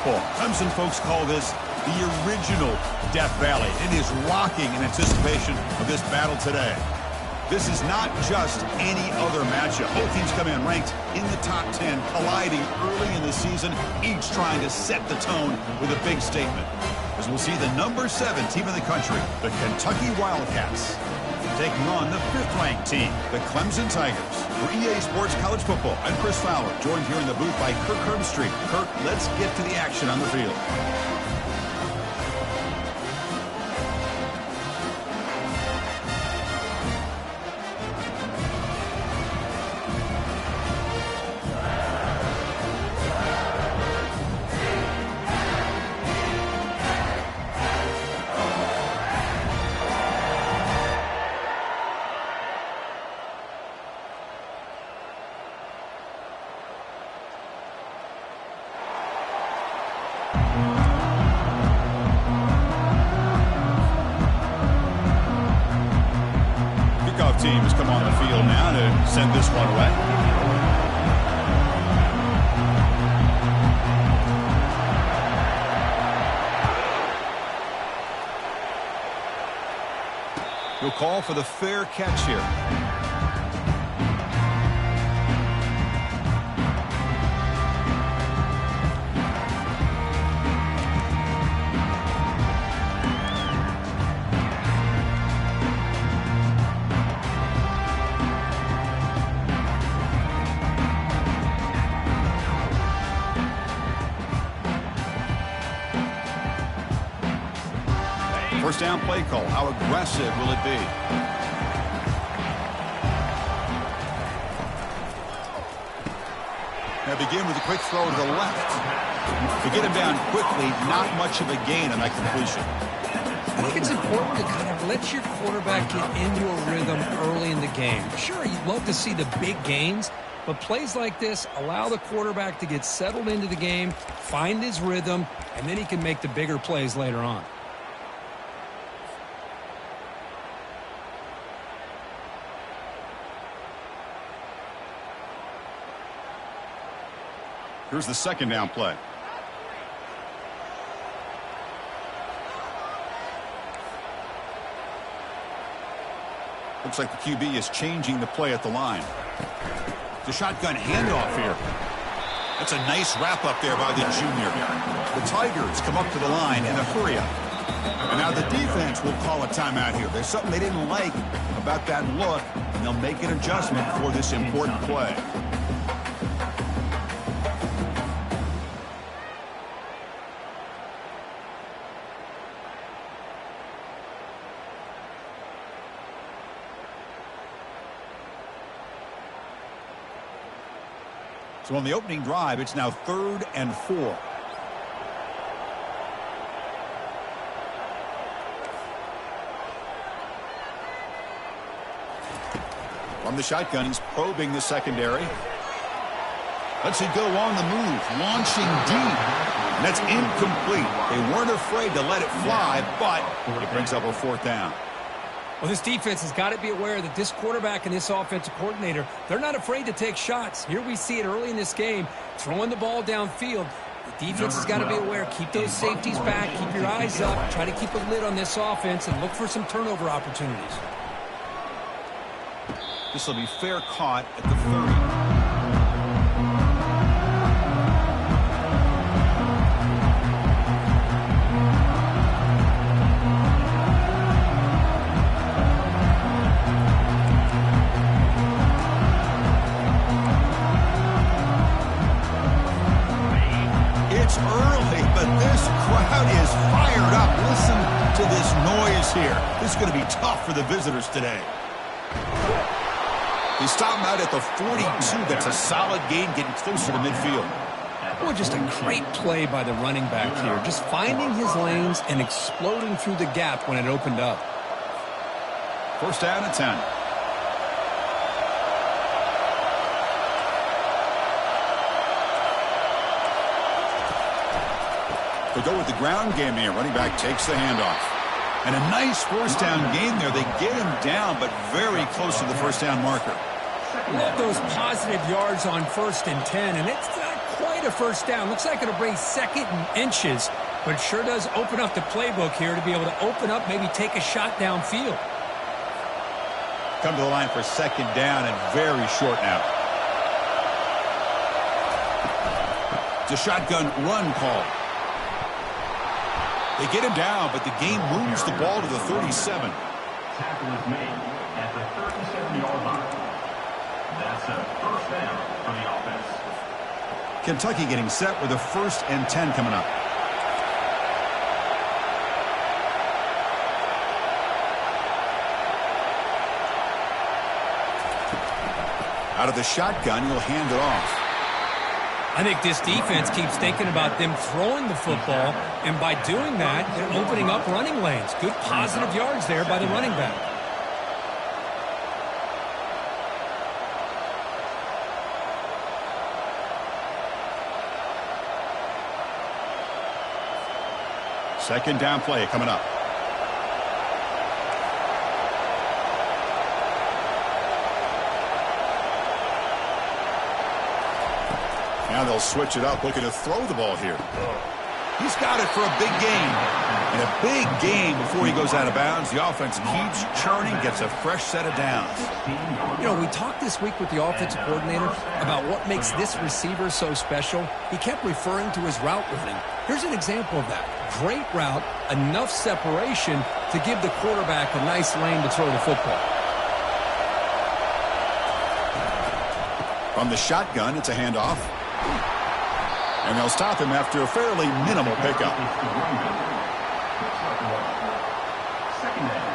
football. Clemson folks call this the original Death Valley. It is rocking in anticipation of this battle today. This is not just any other matchup. Both teams come in ranked in the top 10, colliding early in the season, each trying to set the tone with a big statement. As we'll see the number 7 team in the country, the Kentucky Wildcats, taking on the 5th-ranked team, the Clemson Tigers. For EA Sports College Football, I'm Chris Fowler, joined here in the booth by Kirk Herbstreit. Kirk, let's get to the action on the field. Teams come on the field now to send this one away. We'll call for the fair catch here. First down play call. How aggressive will it be? Now begin with a quick throw to the left. To get him down quickly, not much of a gain on that completion. I think it's important to kind of let your quarterback get into a rhythm early in the game. Sure, you'd love to see the big gains, but plays like this allow the quarterback to get settled into the game, find his rhythm, and then he can make the bigger plays later on. Here's the second down play. Looks like the QB is changing the play at the line. The shotgun handoff here. That's a nice wrap up there by the junior. The Tigers come up to the line in a hurry up. And now the defense will call a timeout here. There's something they didn't like about that look, and they'll make an adjustment for this important play. So on the opening drive, it's now 3rd and 4. From the shotgun, he's probing the secondary. Let's it go on the move, launching deep. And that's incomplete. They weren't afraid to let it fly, but it brings up a 4th down. Well, this defense has got to be aware that this quarterback and this offensive coordinator, they're not afraid to take shots. Here we see it early in this game, throwing the ball downfield. The defense has got to be aware. Keep those safeties back. Keep your eyes up. Try to keep a lid on this offense and look for some turnover opportunities. This will be fair caught at the 30. It's early, but this crowd is fired up. Listen to this noise here. This is going to be tough for the visitors today. They stop him out at the 42. That's a solid gain, getting closer to midfield. Well, just a great play by the running back here. Just finding his lanes and exploding through the gap when it opened up. First down and 10. They go with the ground game here. Running back takes the handoff. And a nice first down gain there. They get him down, but very close to the first down marker. Love those positive yards on 1st and 10, and it's not quite a first down. Looks like it'll bring second and inches, but it sure does open up the playbook here to be able to open up, maybe take a shot downfield. Come to the line for second down and very short now. It's a shotgun run call. They get him down, but the game moves the ball to the 37. Tackle is made at the 37-yard line. That's a first down for the offense. Kentucky getting set with a 1st and 10 coming up. Out of the shotgun, he'll hand it off. I think this defense keeps thinking about them throwing the football, and by doing that, they're opening up running lanes. Good positive yards there by the running back. Second down play coming up. Now they'll switch it up, looking to throw the ball here. He's got it for a big gain. And a big gain before he goes out of bounds. The offense keeps churning, gets a fresh set of downs. You know, we talked this week with the offensive coordinator about what makes this receiver so special. He kept referring to his route running. Here's an example of that. Great route, enough separation to give the quarterback a nice lane to throw the football. From the shotgun, it's a handoff. And they'll stop him after a fairly minimal pickup. Second down.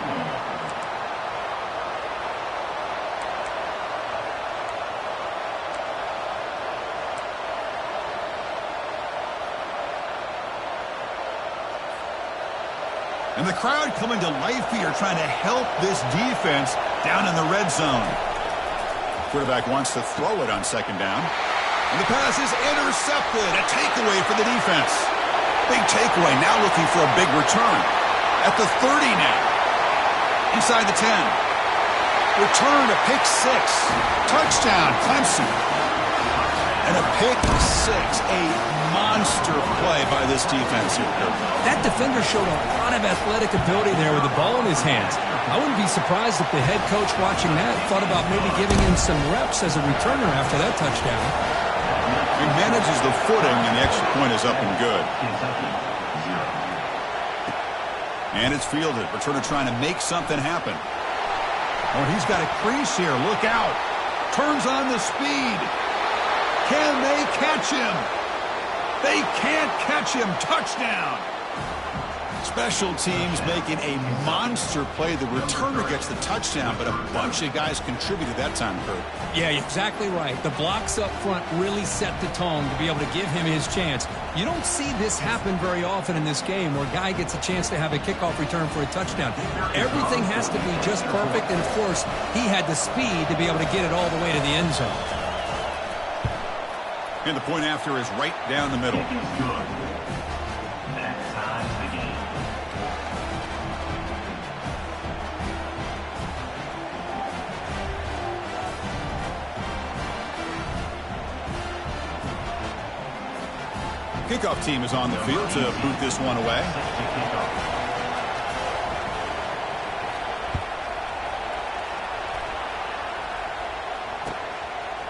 And the crowd coming to life here, trying to help this defense down in the red zone. Quarterback wants to throw it on second down. And the pass is intercepted. A takeaway for the defense. Big takeaway. Now looking for a big return. At the 30 now. Inside the 10. Return to pick 6. Touchdown, Clemson. And a pick 6. A monster play by this defense here. That defender showed a lot of athletic ability there with the ball in his hands. I wouldn't be surprised if the head coach watching that thought about maybe giving him some reps as a returner after that touchdown. He manages the footing, and the extra point is up and good. And it's fielded. Returner trying to make something happen. Oh, he's got a crease here. Look out. Turns on the speed. Can they catch him? They can't catch him. Touchdown. Special teams making a monster play. The returner gets the touchdown, but a bunch of guys contributed that time, Kurt. Yeah, exactly right. The blocks up front really set the tone to be able to give him his chance. You don't see this happen very often in this game where a guy gets a chance to have a kickoff return for a touchdown. Everything has to be just perfect, and of course, he had the speed to be able to get it all the way to the end zone. And the point after is right down the middle. That ties the game. Kickoff team is on the field to boot this one away.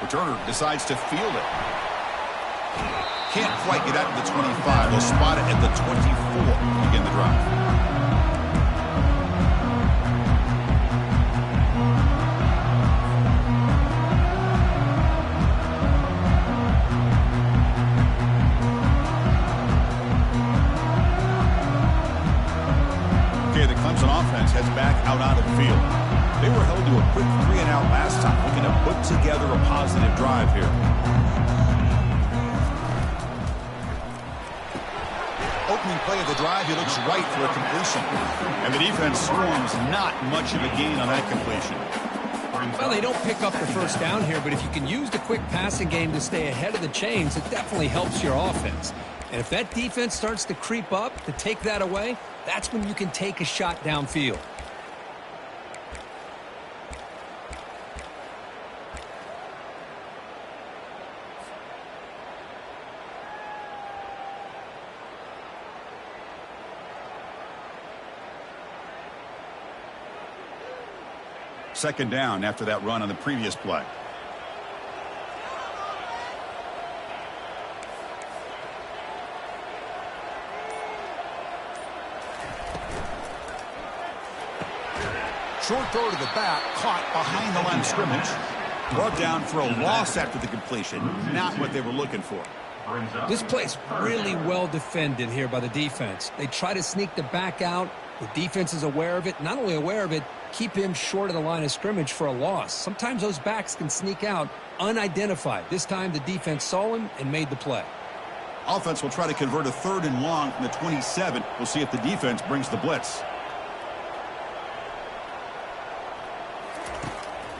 Returner decides to field it. Can't quite get out to the 25. They'll spot it at the 24 to begin the drive. The Clemson offense heads back out onto the field. They were held to a quick 3-and-out last time, looking to put together a positive drive here. Opening play of the drive, he looks right for a completion. And the defense swarms not much of a gain on that completion. Well, they don't pick up the first down here, but if you can use the quick passing game to stay ahead of the chains, it definitely helps your offense. And if that defense starts to creep up to take that away, that's when you can take a shot downfield. Second down after that run on the previous play. Short throw to the back, caught behind the line of scrimmage. Brought down for a loss after the completion. Not what they were looking for. This play's really well defended here by the defense. They try to sneak the back out. The defense is aware of it. Not only aware of it, keep him short of the line of scrimmage for a loss. Sometimes those backs can sneak out unidentified. This time the defense saw him and made the play. Offense will try to convert a 3rd and long from the 27. We'll see if the defense brings the blitz.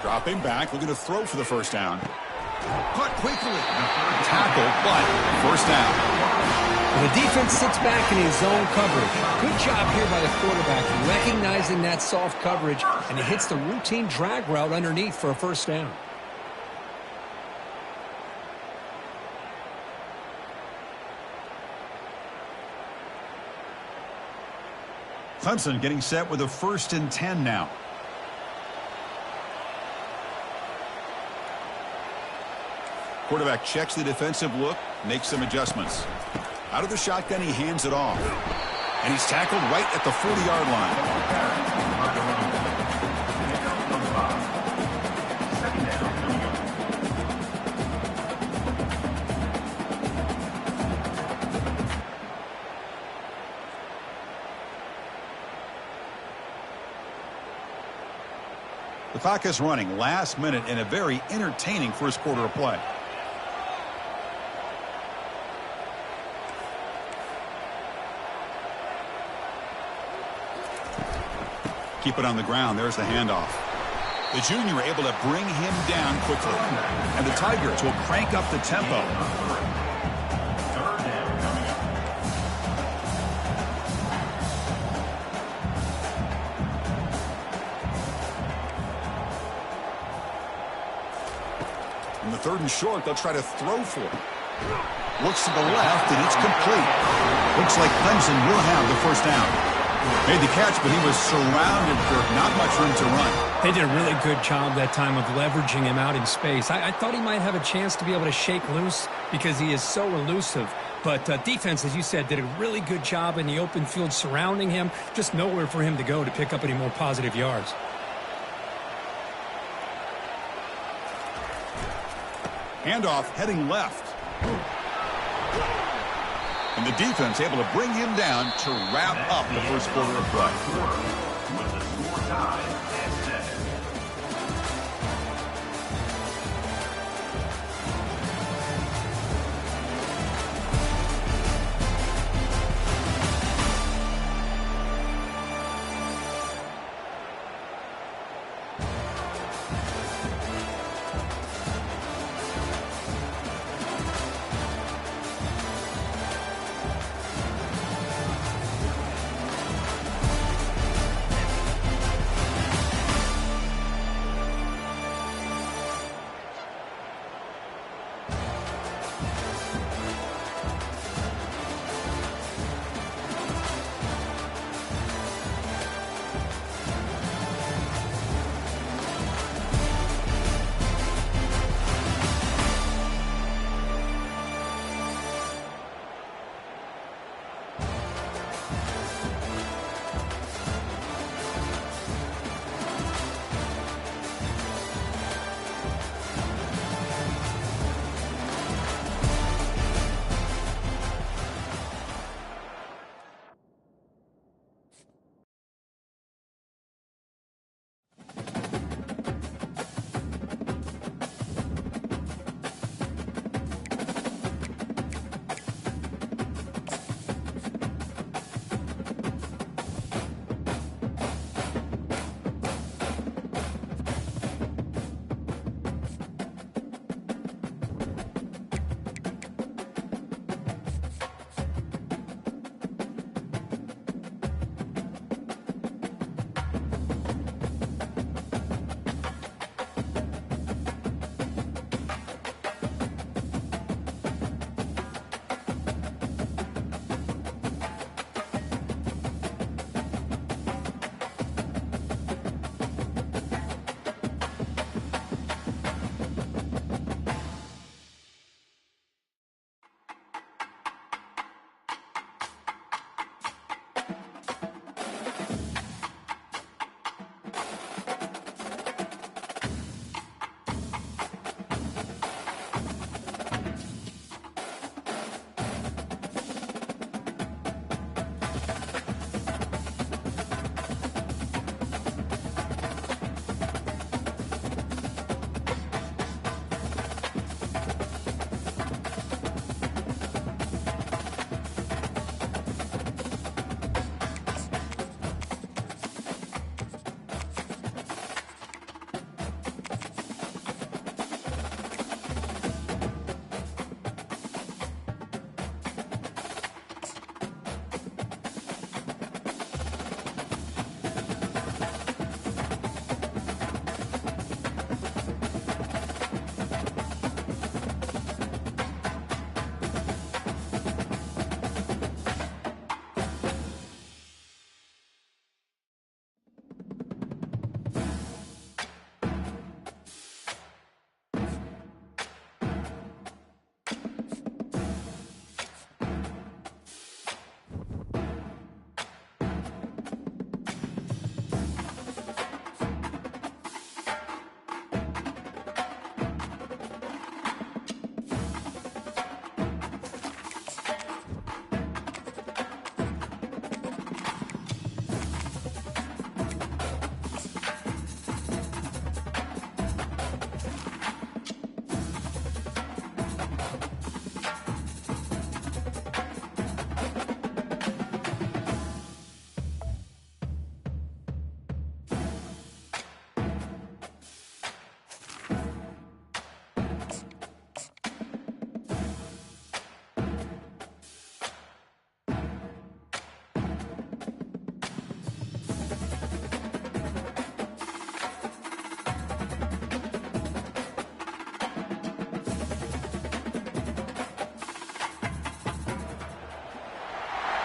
Dropping back, looking to throw for the first down. Caught quickly. Tackle, but first down. Well, the defense sits back in his zone coverage. Good job here by the quarterback recognizing that soft coverage, and he hits the routine drag route underneath for a first down. Clemson getting set with a 1st and 10 now. Quarterback checks the defensive look, makes some adjustments. Out of the shotgun, he hands it off. And he's tackled right at the 40-yard line. The clock is running last minute in a very entertaining first quarter of play. Keep it on the ground. There's the handoff. The junior able to bring him down quickly. And the Tigers will crank up the tempo. In the 3rd and short, they'll try to throw for it. Looks to the left, and it's complete. Looks like Clemson will have the first down. Made the catch, but he was surrounded for not much room to run. They did a really good job that time of leveraging him out in space. I thought he might have a chance to be able to shake loose because he is so elusive. But defense, as you said, did a really good job in the open field surrounding him. Just nowhere for him to go to pick up any more positive yards. Handoff heading left. And the defense able to bring him down to wrap up the first quarter of play. With the score tied at 7.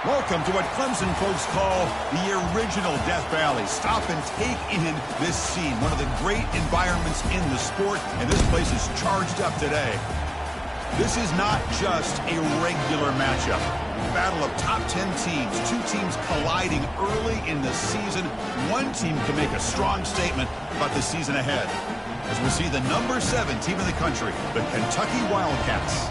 Welcome to what Clemson folks call the original Death Valley. Stop and take in this scene, one of the great environments in the sport, and this place is charged up today. This is not just a regular matchup. Battle of top 10 teams, two teams colliding early in the season. One team can make a strong statement about the season ahead. As we see the number 7 team in the country, the Kentucky Wildcats,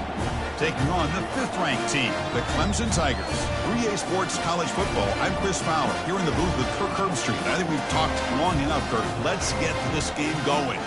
taking on the 5th-ranked team, the Clemson Tigers. 3A Sports College Football, I'm Chris Fowler, here in the booth with Kirk Herbstreit. I think we've talked long enough, Kirk. Let's get this game going.